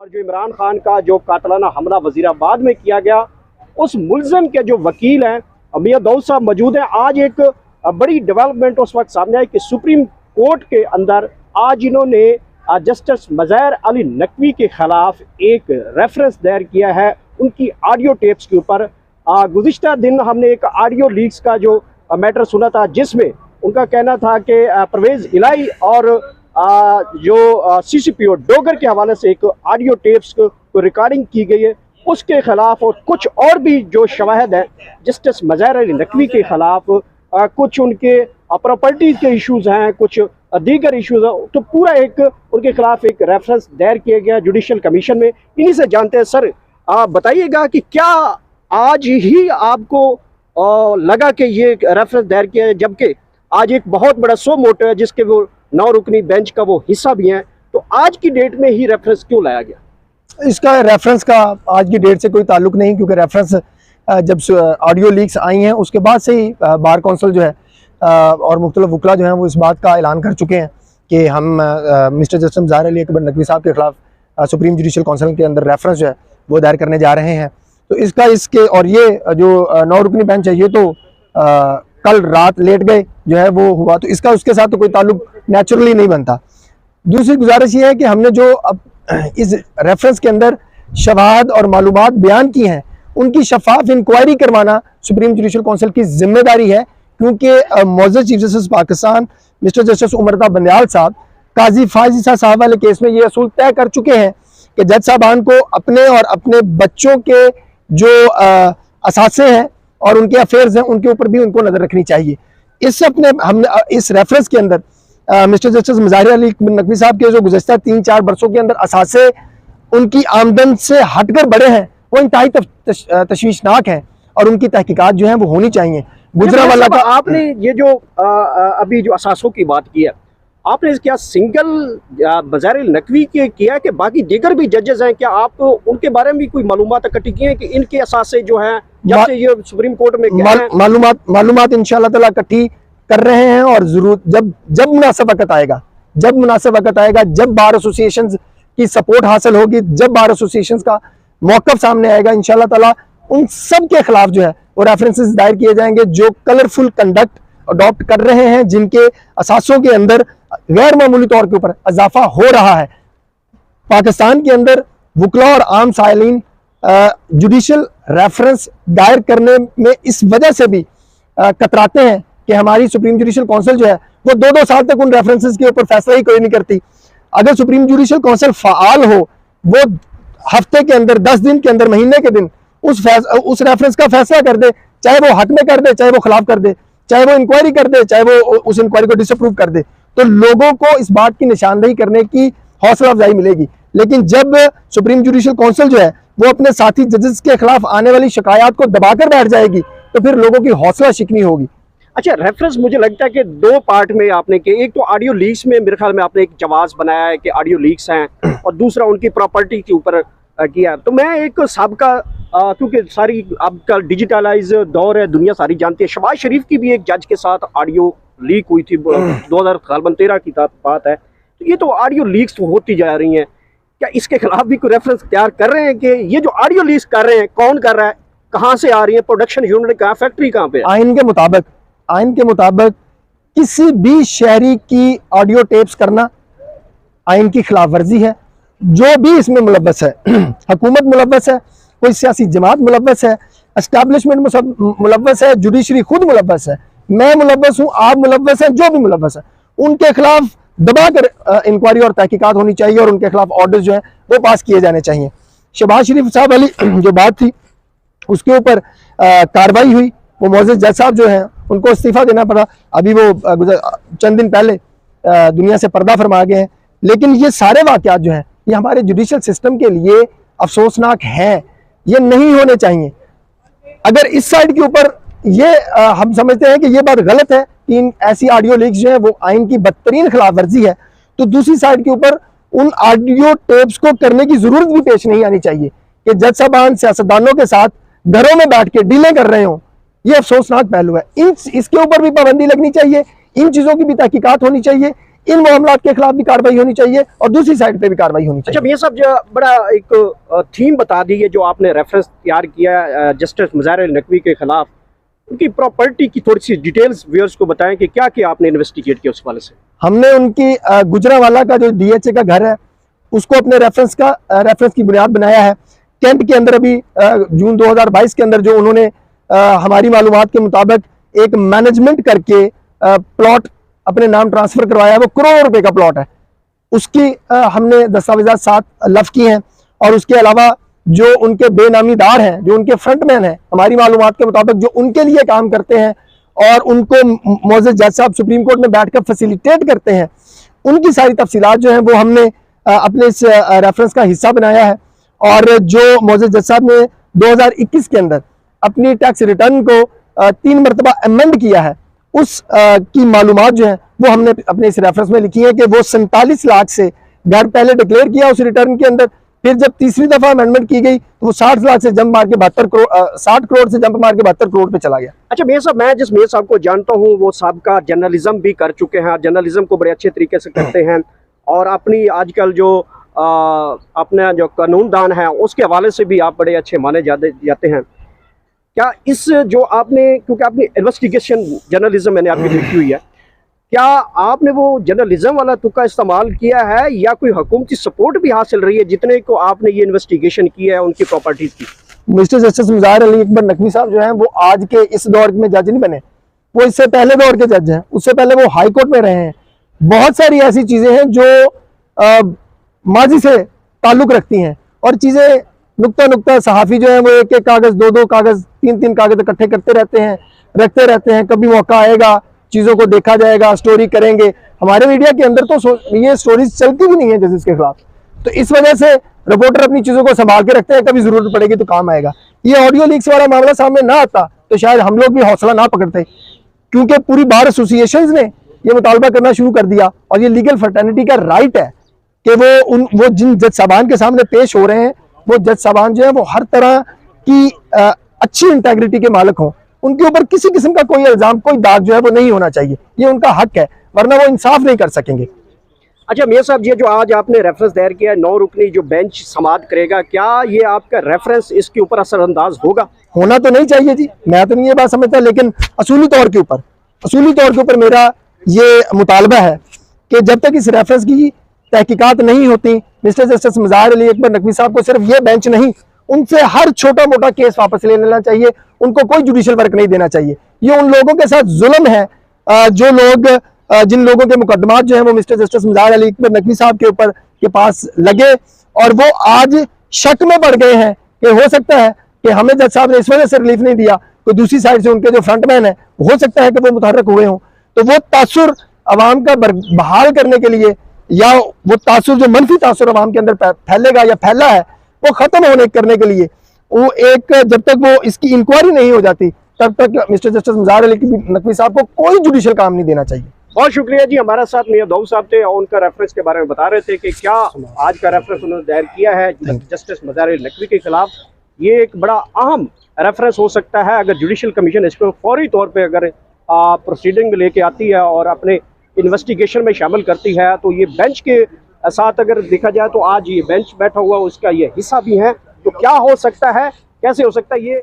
और जो इमरान खान का जो कातलाना हमला वजीराबाद में किया गया, उस मुल्ज़िम के जो वकील हैं मियां दाऊद साहब मौजूद हैं। आज एक बड़ी डेवलपमेंट उस वक्त सामने आई कि सुप्रीम कोर्ट के अंदर आज इन्होंने जस्टिस मज़हर अली नकवी के खिलाफ एक रेफरेंस दायर किया है उनकी ऑडियो टेप्स के ऊपर। गुज़िश्ता दिन हमने एक ऑडियो लीक्स का जो मैटर सुना था, जिसमें उनका कहना था कि परवेज़ इलाही और जो CCPO डोगर के हवाले से एक ऑडियो टेप्स को रिकॉर्डिंग की गई है, उसके खिलाफ और कुछ और भी जो शवाहद हैं जस्टिस मज़हर अली नकवी के खिलाफ, कुछ उनके प्रॉपर्टीज़ के इश्यूज़ हैं, कुछ दीगर इश्यूज़ हैं, तो पूरा एक उनके खिलाफ एक रेफरेंस दायर किया गया जुडिशल कमीशन में। इन्हीं से जानते हैं सर, आप बताइएगा कि क्या आज ही आपको लगा कि ये रेफरेंस दायर किया है, जबकि आज एक बहुत बड़ा सो मोटो है जिसके वो 9 रुकनी बेंच का वो हिस्सा भी हैं, तो आज की डेट में ही रेफरेंस क्यों लाया गया? इसका रेफरेंस का आज की डेट से कोई ताल्लुक नहीं, क्योंकि रेफरेंस जब ऑडियो लीक्स आई हैं उसके बाद से ही बार कौंसिल जो है और मुख्तलिफ वकला जो हैं वो इस बात का ऐलान कर चुके हैं कि हम मिस्टर जस्टिस मज़हर अली नकवी साहब के खिलाफ सुप्रीम जुडिशल काउंसिल के अंदर रेफरेंस जो है वो दायर करने जा रहे हैं। तो इसके और ये जो 9 रुकनी बेंच है, ये तो कल रात लेट गए जो है वो हुआ, तो इसका उसके साथ तो कोई ताल्लुक नेचुरली नहीं बनता। दूसरी गुजारिश ये है कि हमने जो अब इस रेफरेंस के अंदर शवाहद और मालूमात बयान की हैं, उनकी शफाफ इंक्वायरी करवाना सुप्रीम जुडिशल काउंसिल की जिम्मेदारी है, क्योंकि मौजूद chief justice Pakistan mister justice Umar Bandial साहब काजी फायज ईसा साहब वाले केस में ये असूल तय कर चुके हैं कि जज साहबान को अपने और अपने बच्चों के जो असासे हैं और उनके अफेयर्स हैं उनके ऊपर भी उनको नजर रखनी चाहिए। हमने इस रेफरेंस के अंदर मिस्टर जस्टिस मज़हर अली नकवी साहब के जो गुज़श्ता 3-4 बरसों के अंदर असासे उनकी आमदन से हटकर बड़े हैं, वो इंतहाई तशवीशनाक हैं और उनकी तहकीकात जो हैं वो होनी चाहिए। गुजरा वाला का आपने ये जो अभी जो असासों की बात की है, आपने क्या सिंगल मज़हर अली नकवी के किया है कि बाकी दीगर भी जजेस हैं? क्या आप उनके बारे में भी कोई मालूमात इकट्ठी की हैं कि इनके असासे जो हैं जब से ये सुप्रीम कोर्ट में मालूमात इंशाअल्लाह ताला इकट्ठी कर रहे हैं, और जरूर जब मुनासिब वक्त आएगा, जब बार एसोसिएशन की सपोर्ट हासिल होगी, जब बार एसोसिएशन का मौक़िफ़ सामने आएगा, इंशाअल्लाह ताला उन सब के खिलाफ जो है वो रेफरेंसेस दायर किए जाएंगे जो कलरफुल कंडक्ट अडॉप्ट कर रहे हैं, जिनके असासों के अंदर गैर मामूली तौर के ऊपर इजाफा हो रहा है। पाकिस्तान के अंदर वकला और आम साइलिन जुडिशल रेफरेंस दायर करने में इस वजह से भी कतराते हैं कि हमारी सुप्रीम जुडिशल काउंसिल जो है वो 2-2 साल तक उन रेफरेंसेस के ऊपर फैसला ही कोई नहीं करती। अगर सुप्रीम जुडिशल काउंसिल फ़ाल हो, वो हफ्ते के अंदर, 10 दिन के अंदर, महीने के दिन उस रेफरेंस का फैसला कर दे, चाहे वो हक में कर दे, चाहे वो खिलाफ कर दे, चाहे वो इंक्वायरी कर दे, चाहे वो उस इंक्वायरी को डिसअप्रूव कर दे, तो लोगों को इस बात की निशानदेही करने की हौसला अफजाई मिलेगी। लेकिन जब सुप्रीम जुडिशल काउंसिल जो है वो अपने साथी जजेस के खिलाफ आने वाली शिकायत को दबाकर बैठ जाएगी, तो फिर लोगों की हौसला शिकनी होगी। अच्छा, रेफरेंस मुझे लगता है कि 2 पार्ट में आपने किए। एक तो ऑडियो लीक्स में मेरे ख्याल में आपने एक जवाब बनाया है कि ऑडियो लीक्स हैं, और दूसरा उनकी प्रॉपर्टी के ऊपर किया। तो मैं एक सबका क्योंकि सारी आपका डिजिटलाइज दौर है, दुनिया सारी जानती है, शहबाज शरीफ की भी एक जज के साथ ऑडियो लीक हुई थी 2013 की बात है। तो ये तो ऑडियो लीक्स तो होती जा रही हैं, क्या इसके खिलाफ भी कोई रेफरेंस तैयार कर रहे हैं कि ये जो ऑडियो लीक्स कर रहे हैं कौन कर रहा है, कहाँ से आ रही है, प्रोडक्शन यूनिट कहाँ, फैक्ट्री कहाँ पे? आइन के मुताबिक किसी भी शहरी की ऑडियो टेप्स करना आइन की खिलाफ वर्जी है। जो भी इसमें मुलव्वस है, हुकूमत मुलव्वस है, कोई सियासी जमात मुलव्वस है, एस्टैब्लिशमेंट मुलव्वस है, जुडिशरी खुद मुलव्वस है, मैं मुलव्वस हूँ, आप मुलव्वस हैं, जो भी मुलव्वस है उनके खिलाफ दबाकर इंक्वायरी और तहकीकात होनी चाहिए और उनके खिलाफ ऑर्डर्स जो है वो पास किए जाने चाहिए। शहबाज शरीफ साहब वाली जो बात थी उसके ऊपर कार्रवाई हुई, वो मौजूद जज साहब जो हैं उनको इस्तीफा देना पड़ा, अभी वो चंद दिन पहले दुनिया से पर्दा फरमा गए हैं। लेकिन ये सारे वाक़यात जो हैं ये हमारे जुडिशल सिस्टम के लिए अफसोसनाक हैं, ये नहीं होने चाहिए। अगर इस साइड के ऊपर ये हम समझते हैं कि ये बात गलत है कि इन ऐसी ऑडियो लीक्स जो है वो आइन की बदतरीन खिलाफ वर्जी है, तो दूसरी साइड के ऊपर उन ऑडियो टेप्स को करने की जरूरत भी पेश नहीं आनी चाहिए कि जज साहबान सियासतदानों के साथ घरों में बैठ के डीलें कर रहे हों। ये अफसोसनाक पहलू है। इसके ऊपर भी पाबंदी लगनी चाहिए, इन चीज़ों की भी तहकीकात होनी चाहिए, इन मामलों के खिलाफ भी कार्रवाई होनी चाहिए और दूसरी साइड पे भी कार्रवाई होनी चाहिए। अच्छा ये सब जो बड़ा एक थीम बता दी है जो आपने रेफरेंस तैयार किया जस्टिस मज़ाहिर नकवी के खिलाफ, उनकी प्रॉपर्टी की थोड़ी सी डिटेल्स व्यूअर्स को बताएं कि क्या क्या आपने इन्वेस्टिगेट किया उस वाले से। हमने उनकी गुजरावाला का जो DHA का घर है उसको अपने रेफरेंस की बुनियाद बनाया है। कैंट के अंदर अभी जून 2022 के अंदर जो उन्होंने हमारी मालूमात के मुताबिक एक मैनेजमेंट करके प्लॉट अपने नाम ट्रांसफर करवाया है, वो करोड़ रुपए का प्लॉट है। उसकी हमने दस्तावेजात साथ लफ की हैं और उसके अलावा जो उनके बेनामीदार हैं, जो उनके फ्रंटमैन हैं, हमारी मालूमात के मुताबिक जो उनके लिए काम करते हैं और उनको मोअज़्ज़ज़ जज साहब सुप्रीम कोर्ट में बैठकर फैसिलिटेट करते हैं, उनकी सारी तफसीलात जो हैं वो हमने अपने इस रेफरेंस का हिस्सा बनाया है। और जो मोअज़्ज़ज़ जज साहब ने 2021 के अंदर अपनी टैक्स रिटर्न को 3 मरतबा अमेंड किया है, उस की मालूमात जो है वो हमने अपने इस रेफरेंस में लिखी है कि वो 47 लाख से घर पहले डिक्लेयर किया उस रिटर्न के अंदर, फिर जब तीसरी दफा अमेंडमेंट की गई तो वो 60 लाख से जंप मार के 72 करोड़ 60 करोड़ से जंप मार के 72 करोड़ पे चला गया। अच्छा मेयर साहब, मैं जिस मेयर साहब को जानता हूँ वो साहब जर्नलिज्म भी कर चुके हैं, जर्नलिज्म को बड़े अच्छे तरीके से करते हैं और अपनी आजकल जो अपना जो कानूनदान है उसके हवाले से भी आप बड़े अच्छे माने जाते हैं। क्या इस जो आपने, क्योंकि आपने इन्वेस्टिगेशन जर्नलिज्म मैंने आपकी लिखी हुई है, क्या आपने वो जर्नलिज्म वाला तुक्का इस्तेमाल किया है या कोई हुकूमती सपोर्ट भी हासिल रही है जितने को आपने ये इन्वेस्टिगेशन किया है उनकी प्रॉपर्टीज की? मिस्टर जस्टिस मुज़ाहिर अली अकबर नकवी साहब जो हैं वो आज के इस दौर में जज नहीं बने, वो इससे पहले दौर के जज हैं, उससे पहले वो हाई कोर्ट में रहे हैं। बहुत सारी ऐसी चीजें हैं जो माजी से ताल्लुक रखती हैं और चीजें नुक्ता सहाफ़ी जो है वो एक एक कागज, दो कागज, तीन कागज इकट्ठे करते रहते हैं, रखते रहते हैं। कभी मौका आएगा, चीजों को देखा जाएगा, स्टोरी करेंगे। हमारे मीडिया के अंदर तो ये स्टोरीज चलती भी नहीं है जजेस के खिलाफ, तो इस वजह से रिपोर्टर अपनी चीजों को संभाल के रखते हैं, कभी जरूरत पड़ेगी तो काम आएगा। ये ऑडियो लीक्स वाला मामला सामने ना आता तो शायद हम लोग भी हौसला ना पकड़ते, क्योंकि पूरी बार एसोसिएशंस ने ये मुतालबा करना शुरू कर दिया और ये लीगल फर्टर्निटी का राइट है कि वो जिन जज साहबान के सामने पेश हो रहे हैं, वो जज साहबान जो है वो हर तरह की अच्छी इंटेग्रिटी के मालिक हों, उनके ऊपर किसी किस्म का कोई इल्जाम, कोई दाग जो है वो नहीं होना चाहिए। ये उनका हक है, वरना वो इंसाफ नहीं कर सकेंगे। अच्छा मेयर साहब, ये जो आज आपने रेफरेंस दायर किया 9 रुकनी जो बेंच समाअत करेगा, क्या ये आपका रेफरेंस इसके ऊपर असरअंदाज होगा? होना तो नहीं चाहिए जी, मैं तो नहीं ये बात समझता, लेकिन असूली तौर के ऊपर मेरा ये मुतालबा है कि जब तक इस रेफरेंस की तहकीकात नहीं होती, मिस्टर जस्टिस मुज़ाहिर अली अकबर नकवी साहब को सिर्फ ये बेंच नहीं, उनसे हर छोटा मोटा केस वापस ले लेना चाहिए, उनको कोई जुडिशियल वर्क नहीं देना चाहिए। ये उन लोगों के साथ जुल्म है जो लोग, जिन लोगों के मुकदमात जो है वो मिस्टर जस्टिस मुज़ाहिर अली अकबर नकवी साहब के ऊपर के पास लगे और वो आज शक में पड़ गए हैं कि हो सकता है कि हमें जज साहब ने इस वजह से रिलीफ नहीं दिया, कोई दूसरी साइड से उनके जो फ्रंटमैन है हो सकता है कि वो मुतहर्रिक हुए हों, तो वो तासुर अवाम का बहाल करने के लिए या वो तासुर जो मनफी तासुर अवाम के अंदर फैलेगा या फैला है वो खत्म करने के लिए वो एक, जब तक वो इसकी इंक्वायरी नहीं हो जाती तब तक मिस्टर जस्टिस मुज़ाहिर अली नकवी साहब को कोई जुडिशियल काम नहीं देना चाहिए। बहुत शुक्रिया जी, हमारे साथ मियां दाऊद साहब थे और उनका रेफरेंस के बारे में बता रहे थे कि क्या आज का रेफरेंस उन्होंने दायर किया है जस्टिस मुज़ाहिर अली नकवी के खिलाफ। ये एक बड़ा अहम रेफरेंस हो सकता है अगर जुडिशियल कमीशन इसको फौरी तौर पर अगर प्रोसीडिंग में लेके आती है और अपने इन्वेस्टिगेशन में शामिल करती है, तो ये बेंच के साथ अगर देखा जाए तो आज ये बेंच बैठा हुआ उसका ये हिस्सा भी है। तो क्या हो सकता है, कैसे हो सकता है, ये